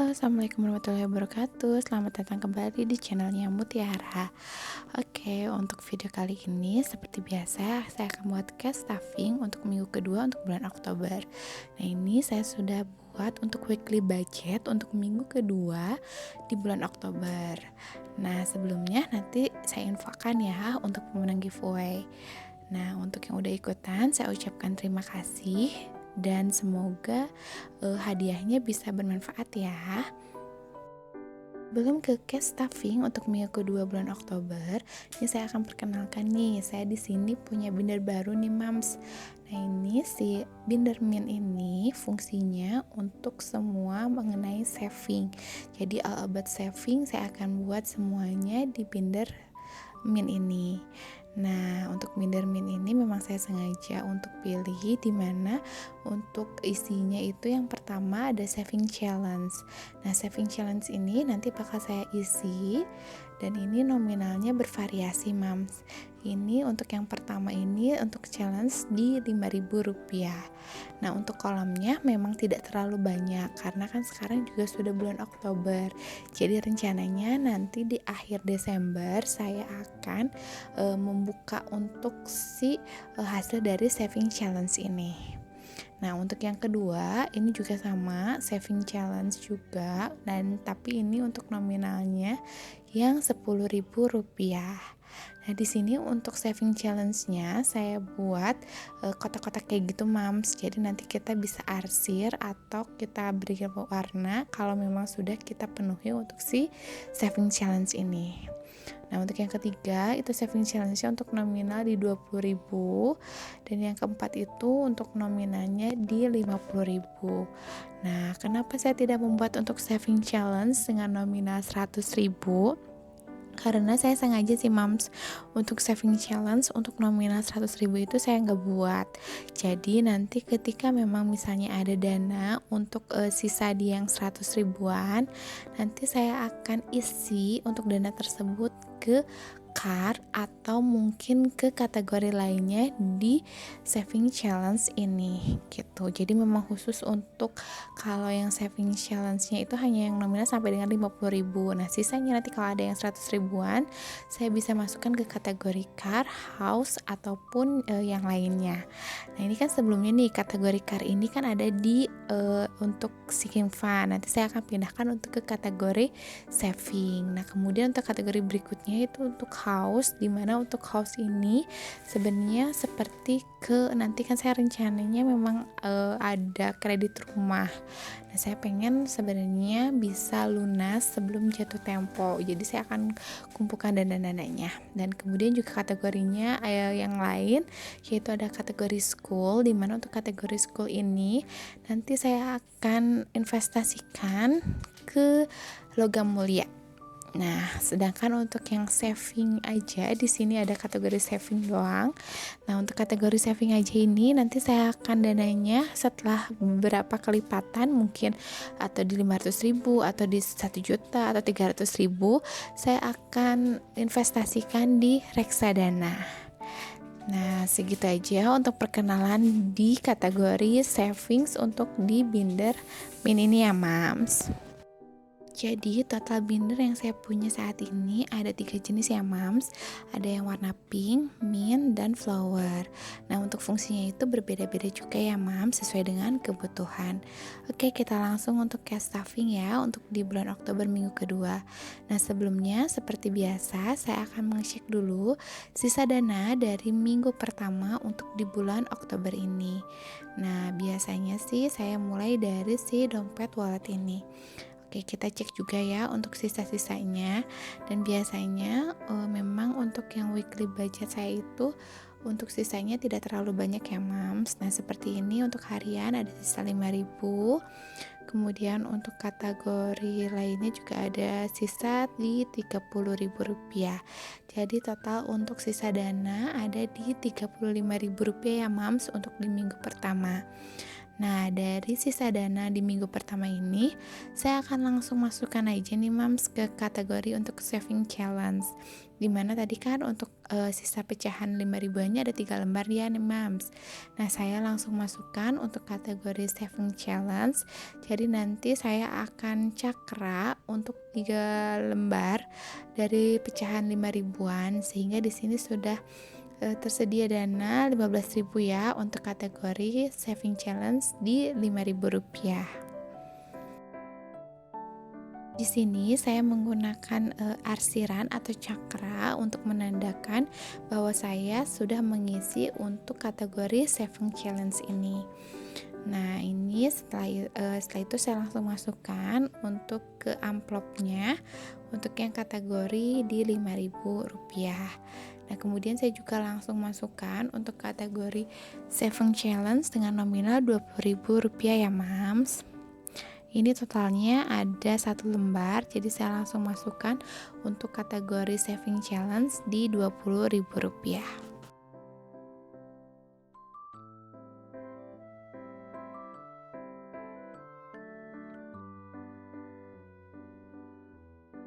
Assalamualaikum warahmatullahi wabarakatuh. Selamat datang kembali di channelnya Mutiara. Oke, untuk video kali ini seperti biasa saya akan buat cash stuffing untuk minggu kedua untuk bulan Oktober. Nah, ini saya sudah buat untuk weekly budget untuk minggu kedua di bulan Oktober. Nah, sebelumnya nanti saya infokan ya untuk pemenang giveaway. Nah, untuk yang udah ikutan saya ucapkan terima kasih dan semoga hadiahnya bisa bermanfaat ya. Belum ke cash stuffing untuk minggu kedua bulan Oktober, ini saya akan perkenalkan nih, saya di sini punya binder baru nih Mams. Nah, ini si binder min ini fungsinya untuk semua mengenai saving. Jadi all about saving saya akan buat semuanya di binder min ini. Nah, untuk binder min ini memang saya sengaja untuk pilih di mana untuk isinya itu yang pertama ada saving challenge. Nah, saving challenge ini nanti bakal saya isi dan ini nominalnya bervariasi Mams. Ini untuk yang pertama ini untuk challenge di Rp5.000. Nah, untuk kolomnya memang tidak terlalu banyak karena kan sekarang juga sudah bulan Oktober. Jadi rencananya nanti di akhir Desember saya akan membuka untuk si hasil dari saving challenge ini. Nah, untuk yang kedua ini juga sama, saving challenge juga, dan tapi ini untuk nominalnya yang Rp10.000. Nah, di sini untuk saving challenge-nya saya buat kotak-kotak kayak gitu Mams. Jadi nanti kita bisa arsir atau kita beri warna kalau memang sudah kita penuhi untuk si saving challenge ini. Nah, untuk yang ketiga itu saving challenge-nya untuk nominal di 20.000 dan yang keempat itu untuk nominalnya di 50.000. Nah, kenapa saya tidak membuat untuk saving challenge dengan nominal 100.000? Karena saya sengaja sih Mams untuk saving challenge untuk nominal 100.000 itu saya nggak buat. Jadi nanti ketika memang misalnya ada dana untuk sisa di yang 100 ribuan, nanti saya akan isi untuk dana tersebut ke card atau mungkin ke kategori lainnya di saving challenge ini gitu. Jadi memang khusus untuk kalau yang saving challenge-nya itu hanya yang nominal sampai dengan 50.000. Nah, sisanya nanti kalau ada yang 100 ribuan saya bisa masukkan ke kategori car, house ataupun yang lainnya. Nah, ini kan sebelumnya nih kategori car ini kan ada di untuk sinking fund. Nanti saya akan pindahkan untuk ke kategori saving. Nah, kemudian untuk kategori berikutnya itu untuk house, dimana untuk house ini sebenarnya seperti ke nanti kan saya rencananya memang ada kredit rumah. Nah, saya pengen sebenarnya bisa lunas sebelum jatuh tempo. Jadi saya akan kumpulkan dana-dananya. Dan kemudian juga kategorinya yang lain yaitu ada kategori school, dimana untuk kategori school ini nanti saya akan investasikan ke logam mulia. Nah, sedangkan untuk yang saving aja di sini ada kategori saving doang. Nah, untuk kategori saving aja ini nanti saya akan dananya setelah beberapa kelipatan mungkin atau di 500.000 atau di 1 juta atau 300.000 saya akan investasikan di reksadana. Nah, segitu aja untuk perkenalan di kategori savings untuk di binder min ini ya Mams. Jadi total binder yang saya punya saat ini ada 3 jenis ya Mams. Ada yang warna pink, mint, dan flower. Nah, untuk fungsinya itu berbeda-beda juga ya Mams, sesuai dengan kebutuhan. Oke, kita langsung untuk cash stuffing ya untuk di bulan Oktober minggu kedua. Nah, sebelumnya seperti biasa saya akan mengecek dulu sisa dana dari minggu pertama untuk di bulan Oktober ini. Nah, biasanya sih saya mulai dari si dompet wallet ini. Oke, kita cek juga ya untuk sisa-sisanya. Dan biasanya memang untuk yang weekly budget saya itu untuk sisanya tidak terlalu banyak ya Mams. Nah, seperti ini untuk harian ada sisa 5.000. Kemudian untuk kategori lainnya juga ada sisa di Rp30.000. Jadi total untuk sisa dana ada di Rp35.000 ya Mams untuk di minggu pertama. Nah, dari sisa dana di minggu pertama ini, saya akan langsung masukkan aja nih Mams ke kategori untuk saving challenge. Dimana tadi kan untuk sisa pecahan 5 ribuannya ada 3 lembar ya nih Mams. Nah, saya langsung masukkan untuk kategori saving challenge. Jadi nanti saya akan cakra untuk 3 lembar dari pecahan 5 ribuan, sehingga di sini sudah tersedia dana 15.000 ya untuk kategori saving challenge di Rp5.000. Di sini saya menggunakan arsiran atau cakra untuk menandakan bahwa saya sudah mengisi untuk kategori saving challenge ini. Nah, ini setelah itu saya langsung masukkan untuk ke amplopnya untuk yang kategori di Rp5.000. Nah, kemudian saya juga langsung masukkan untuk kategori saving challenge dengan nominal Rp20.000 ya Mams. Ini totalnya ada 1 lembar, jadi saya langsung masukkan untuk kategori saving challenge di Rp20.000.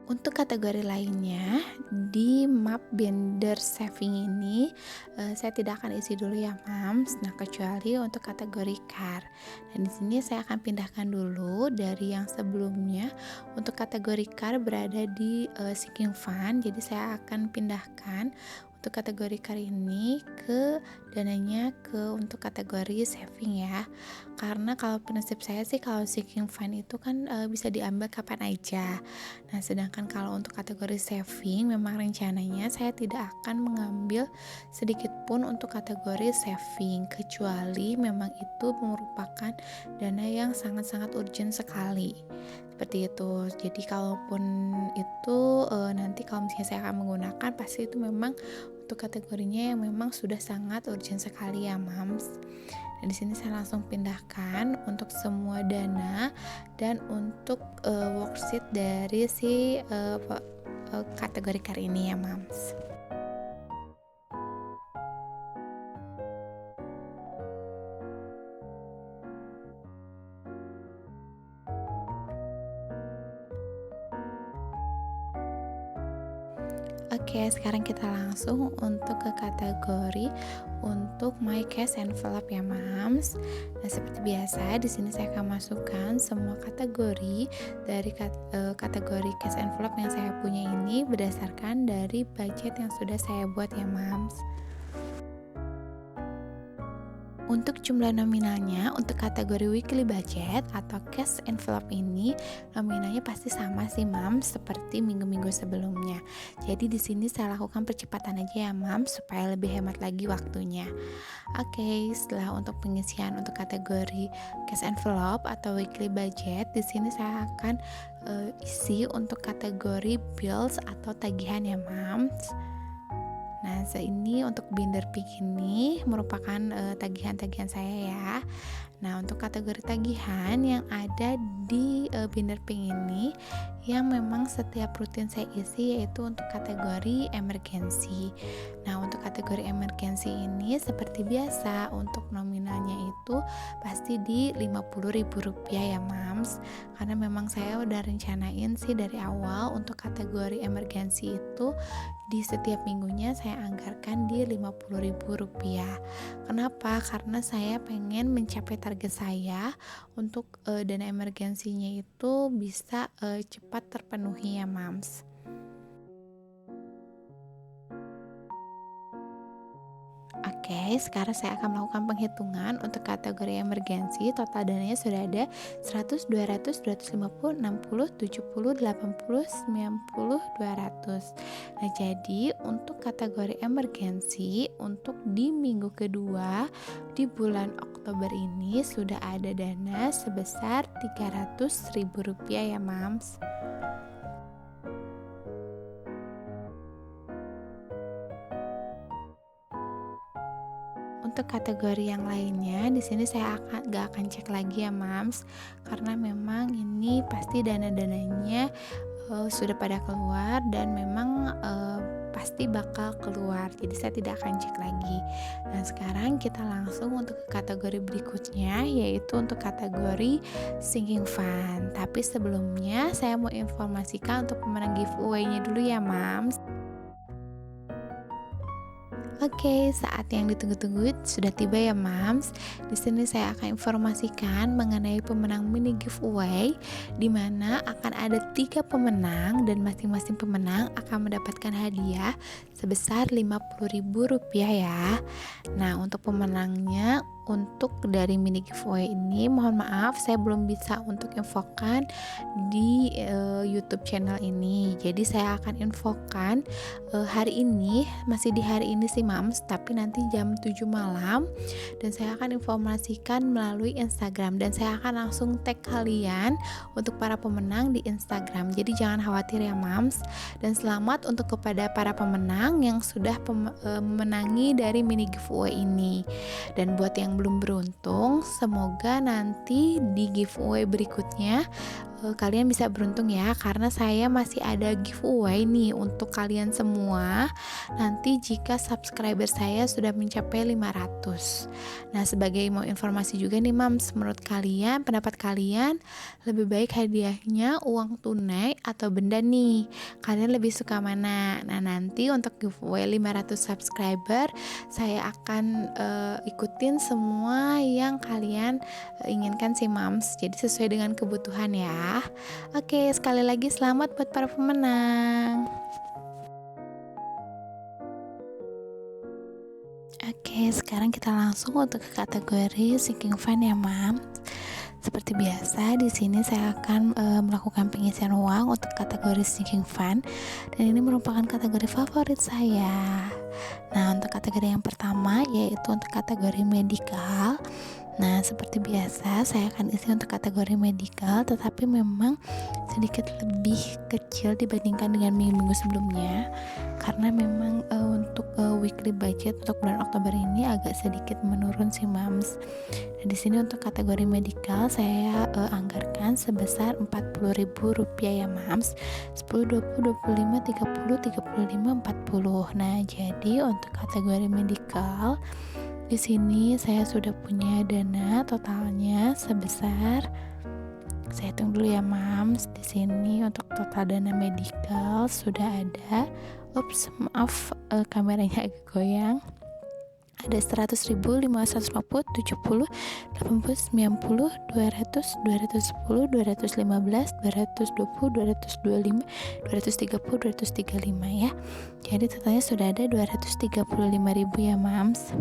Untuk kategori lainnya di map binder saving ini saya tidak akan isi dulu ya Mams. Nah, kecuali untuk kategori car. Dan di sini saya akan pindahkan dulu dari yang sebelumnya. Untuk kategori car berada di sinking fund. Jadi saya akan pindahkan untuk kategori car ini ke dananya untuk kategori saving ya. Karena kalau prinsip saya sih kalau sinking fund itu kan bisa diambil kapan aja. Nah, sedangkan kalau untuk kategori saving memang rencananya saya tidak akan mengambil sedikit pun untuk kategori saving, kecuali memang itu merupakan dana yang sangat-sangat urgent sekali. Seperti itu. Jadi kalaupun itu nanti kalau misalnya saya akan menggunakan, pasti itu memang untuk kategorinya yang memang sudah sangat urgent sekali ya Mams. Nah, di sini saya langsung pindahkan untuk semua dana dan untuk worksheet dari si kategori car ini ya Mams. Oke, sekarang kita langsung untuk ke kategori untuk my cash envelope ya Mams. Nah, seperti biasa di sini saya akan masukkan semua kategori dari kategori cash envelope yang saya punya ini berdasarkan dari budget yang sudah saya buat ya Mams. Untuk jumlah nominalnya untuk kategori weekly budget atau cash envelope ini nominalnya pasti sama sih Mams seperti minggu-minggu sebelumnya. Jadi di sini saya lakukan percepatan aja ya Mams supaya lebih hemat lagi waktunya. Oke, setelah untuk pengisian untuk kategori cash envelope atau weekly budget, di sini saya akan isi untuk kategori bills atau tagihan ya Mams. Nah, ini untuk binder pink ini merupakan tagihan-tagihan saya ya. Nah, untuk kategori tagihan yang ada di binder pink ini yang memang setiap rutin saya isi yaitu untuk kategori emergency. Nah, untuk kategori emergency ini seperti biasa untuk nominalnya itu pasti di Rp50.000 ya Mams. Karena memang saya udah rencanain sih dari awal untuk kategori emergency itu di setiap minggunya saya anggarkan di Rp50.000. Kenapa? Karena saya pengen mencapai target saya untuk dana emergensinya itu bisa cepat terpenuhi ya Mams. Oke, sekarang saya akan melakukan penghitungan untuk kategori emergensi. Total dananya sudah ada 100, 200, 250, 60, 70, 80, 90, 200. Nah, jadi untuk kategori emergensi untuk di minggu kedua di bulan Oktober ini sudah ada dana sebesar Rp300.000 ya Mams. Untuk kategori yang lainnya, di sini saya gak akan cek lagi ya Mams, karena memang ini pasti dana-dananya sudah pada keluar dan memang pasti bakal keluar, jadi saya tidak akan cek lagi. Nah, sekarang kita langsung untuk ke kategori berikutnya, yaitu untuk kategori Sinking Fun. Tapi sebelumnya saya mau informasikan untuk pemenang giveaway-nya dulu ya, Mams. Oke, saat yang ditunggu-tunggu sudah tiba ya, Mams. Di sini saya akan informasikan mengenai pemenang mini giveaway, di mana akan ada 3 pemenang dan masing-masing pemenang akan mendapatkan hadiah sebesar Rp50.000 ya. Nah, untuk pemenangnya untuk dari mini giveaway ini, mohon maaf saya belum bisa untuk infokan di YouTube channel ini. Jadi saya akan infokan hari ini, masih di hari ini sih Mams, tapi nanti jam 7 malam, dan saya akan informasikan melalui Instagram, dan saya akan langsung tag kalian untuk para pemenang di Instagram. Jadi jangan khawatir ya Mams, dan selamat untuk kepada para pemenang yang sudah memenangi dari mini giveaway ini. Dan buat yang belum beruntung, semoga nanti di giveaway berikutnya kalian bisa beruntung ya, karena saya masih ada giveaway nih untuk kalian semua nanti jika subscriber saya sudah mencapai 500. Nah, sebagai mau informasi juga nih Mams, menurut kalian, pendapat kalian, lebih baik hadiahnya uang tunai atau benda nih? Kalian lebih suka mana? Nah, nanti untuk giveaway 500 subscriber saya akan ikutin semua yang kalian inginkan sih Mams, jadi sesuai dengan kebutuhan ya. Oke, sekali lagi selamat buat para pemenang. Oke, sekarang kita langsung untuk ke kategori Sinking Fun ya, Mam. Seperti biasa, di sini saya akan melakukan pengisian uang untuk kategori Sinking Fun, dan ini merupakan kategori favorit saya. Nah, untuk kategori yang pertama yaitu untuk kategori medical. Nah, seperti biasa saya akan isi untuk kategori medical, tetapi memang sedikit lebih kecil dibandingkan dengan minggu-minggu sebelumnya, karena memang untuk weekly budget untuk bulan Oktober ini agak sedikit menurun sih Mams. Nah, di sini untuk kategori medical saya anggarkan sebesar Rp40.000 ya Mams. 10, 20, 25, 30, 35, 40. Nah, jadi untuk kategori medical di sini saya sudah punya dana totalnya sebesar, saya hitung dulu ya Mams. Di sini untuk total dana medical sudah ada, maaf kameranya agak goyang. Ada 100.000, 550, 70, 80, 90, 200, 210, 215, 220, 225, 230, 235 ya. Jadi totalnya sudah ada 235.000 ya Mams.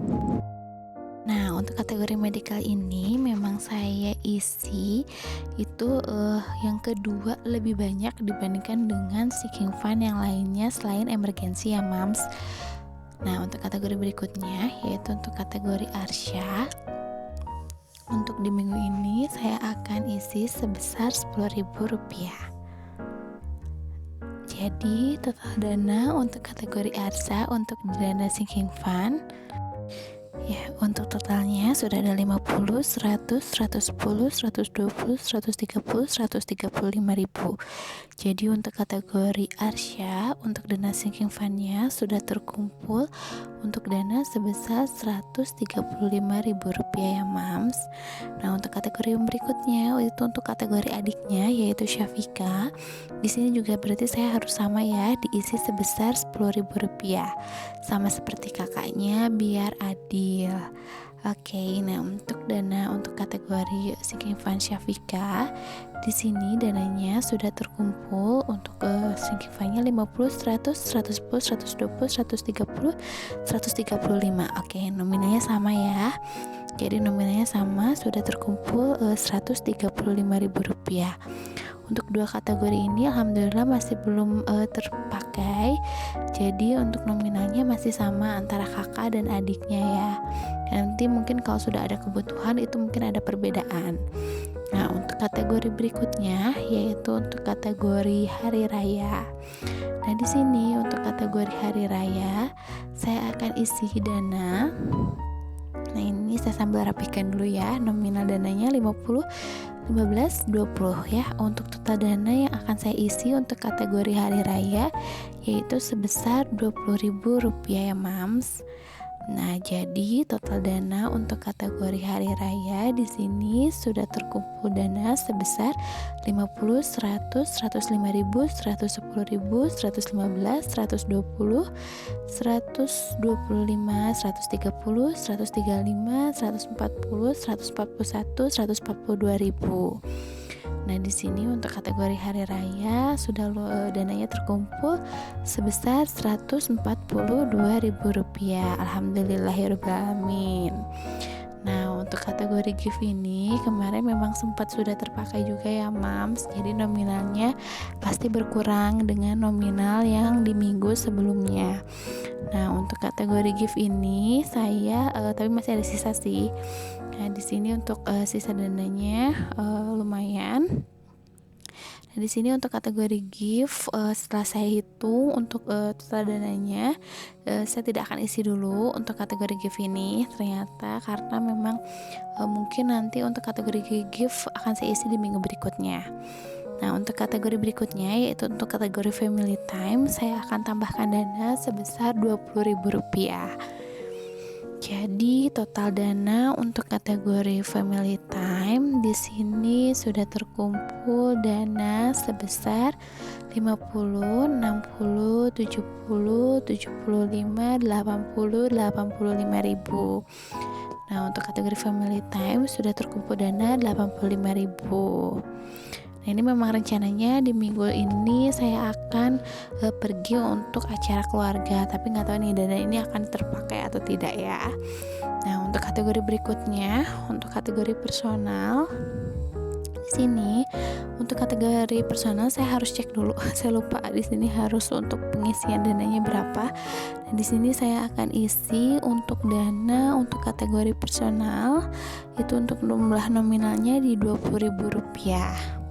Nah, untuk kategori medical ini memang saya isi itu yang kedua lebih banyak dibandingkan dengan Sinking Fun yang lainnya selain emergency ya Mams. Nah, untuk kategori berikutnya yaitu untuk kategori Arsya. Untuk di minggu ini saya akan isi sebesar Rp10.000. Jadi total dana untuk kategori Arsya untuk dana Sinking Fun ya, untuk totalnya sudah ada 50, 100, 110, 120, 130, 135.000. Jadi untuk kategori Arsya untuk dana Sinking Fun-nya sudah terkumpul untuk dana sebesar Rp135.000 ya Mams. Nah, untuk kategori yang berikutnya itu untuk kategori adiknya yaitu Syafika. Di sini juga berarti saya harus sama ya, diisi sebesar Rp10.000 sama seperti kakaknya biar adil. Oke, nah untuk dana untuk kategori Sinking Fun Syafika, di sini dananya sudah terkumpul untuk Sinking Fun-nya 50, 100, 110, 120, 130, 135. Oke, nominalnya sama ya. Jadi nominalnya sama, sudah terkumpul Rp135.000. Untuk dua kategori ini alhamdulillah masih belum terpakai. Jadi untuk nominalnya masih sama antara kakak dan adiknya ya. Nanti mungkin kalau sudah ada kebutuhan itu mungkin ada perbedaan. Nah, untuk kategori berikutnya yaitu untuk kategori hari raya. Nah, di sini untuk kategori hari raya saya akan isi dana. Nah, ini saya sambil rapikan dulu ya. Nominal dananya 50, 15, 20 ya. Untuk total dana yang akan saya isi untuk kategori hari raya yaitu sebesar Rp20.000 ya Mams. Nah, jadi total dana untuk kategori hari raya di sini sudah terkumpul dana sebesar 50, 100, 105.000, 110.000, 115, 120, 125, 130, 135, 140, 141, 142.000. Nah, di sini untuk kategori hari raya sudah dananya terkumpul sebesar Rp142.000. Alhamdulillahirobbilalamin. Nah, untuk kategori gift ini kemarin memang sempat sudah terpakai juga ya Mams. Jadi nominalnya pasti berkurang dengan nominal yang di minggu sebelumnya. Nah, untuk kategori gift ini saya tapi masih ada sisa sih. Nah, di sini untuk sisa dananya lumayan. Nah, di sini untuk kategori gift setelah saya hitung untuk total dananya, saya tidak akan isi dulu untuk kategori gift ini ternyata karena memang mungkin nanti untuk kategori gift akan saya isi di minggu berikutnya. Nah, untuk kategori berikutnya yaitu untuk kategori family time, saya akan tambahkan dana sebesar Rp20.000. Jadi total dana untuk kategori family time di sini sudah terkumpul dana sebesar 50, 60, 70, 75, 80, 85.000. Nah, untuk kategori family time sudah terkumpul dana 85.000. Nah, ini memang rencananya di minggu ini saya akan pergi untuk acara keluarga, tapi nggak tahu nih dana ini akan terpakai atau tidak ya. Nah, untuk kategori berikutnya, untuk kategori personal, di sini untuk kategori personal saya harus cek dulu. Saya lupa di sini harus untuk pengisian dananya berapa. Nah, di sini saya akan isi untuk dana untuk kategori personal itu untuk jumlah nominalnya di Rp20.000.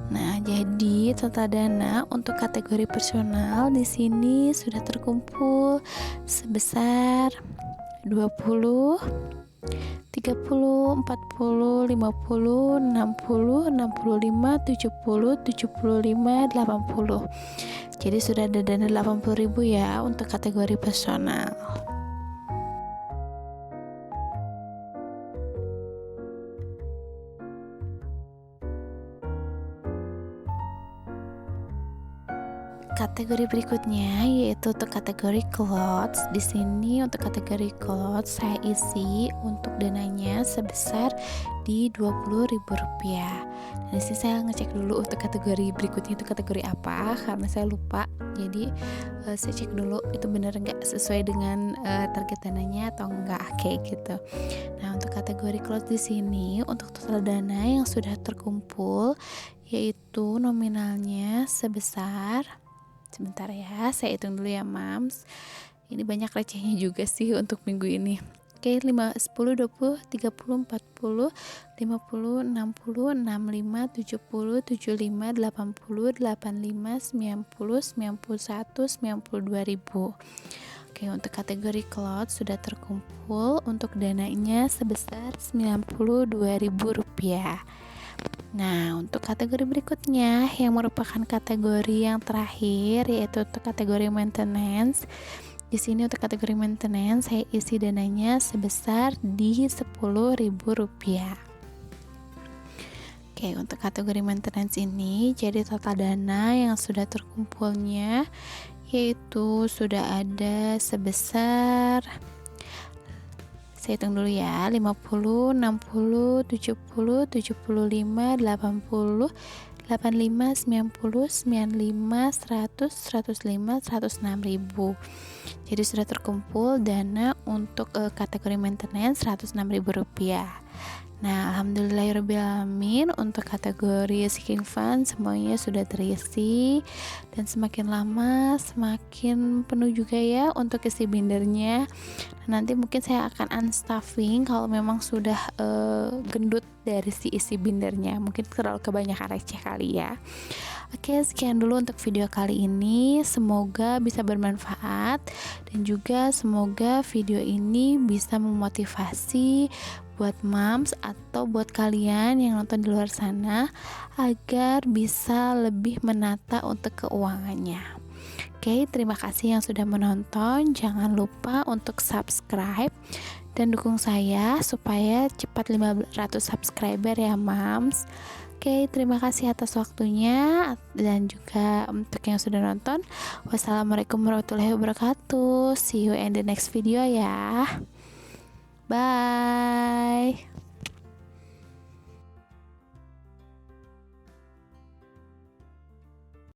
Nah, jadi total dana untuk kategori personal di sini sudah terkumpul sebesar 20, 30, 40, 50, 60, 65, 70, 75, 80. Jadi sudah ada dana 80.000 ya untuk kategori personal. Kategori berikutnya yaitu untuk kategori clothes. Di sini untuk kategori clothes saya isi untuk dananya sebesar di Rp20.000. Nah, di sini saya ngecek dulu untuk kategori berikutnya itu kategori apa karena saya lupa. Jadi saya cek dulu itu benar nggak sesuai dengan target dananya atau enggak kayak gitu. Nah, untuk kategori clothes di sini untuk total dana yang sudah terkumpul yaitu nominalnya sebesar, sebentar ya, saya hitung dulu ya Mams. Ini banyak recehnya juga sih untuk minggu ini. Oke, 5, 10, 20, 30, 40, 50, 60, 65, 70, 75, 80, 85, 90, 91, 92.000. Oke, untuk kategori clothes sudah terkumpul untuk dananya sebesar Rp92.000. Nah, untuk kategori berikutnya yang merupakan kategori yang terakhir yaitu untuk kategori maintenance. Di sini untuk kategori maintenance saya isi dananya sebesar di Rp10.000. Oke, untuk kategori maintenance ini jadi total dana yang sudah terkumpulnya yaitu sudah ada sebesar, saya hitung dulu ya, 50, 60, 70, 75, 80, 85, 90, 95, 100, 105, 106.000. Jadi sudah terkumpul dana untuk kategori maintenance Rp106.000. Nah, alhamdulillahirobbilalamin untuk kategori sinking fund semuanya sudah terisi dan semakin lama semakin penuh juga ya untuk isi bindernya. Nanti mungkin saya akan unstuffing kalau memang sudah gendut dari si isi bindernya, mungkin terlalu kebanyakan receh kali ya. Oke, sekian dulu untuk video kali ini. Semoga bisa bermanfaat dan juga semoga video ini bisa memotivasi buat moms atau buat kalian yang nonton di luar sana agar bisa lebih menata untuk keuangannya. Oke, terima kasih yang sudah menonton. Jangan lupa untuk subscribe dan dukung saya supaya cepat 500 subscriber ya moms. Oke, terima kasih atas waktunya dan juga untuk yang sudah nonton. Wassalamualaikum warahmatullahi wabarakatuh. See you in the next video ya. Bye.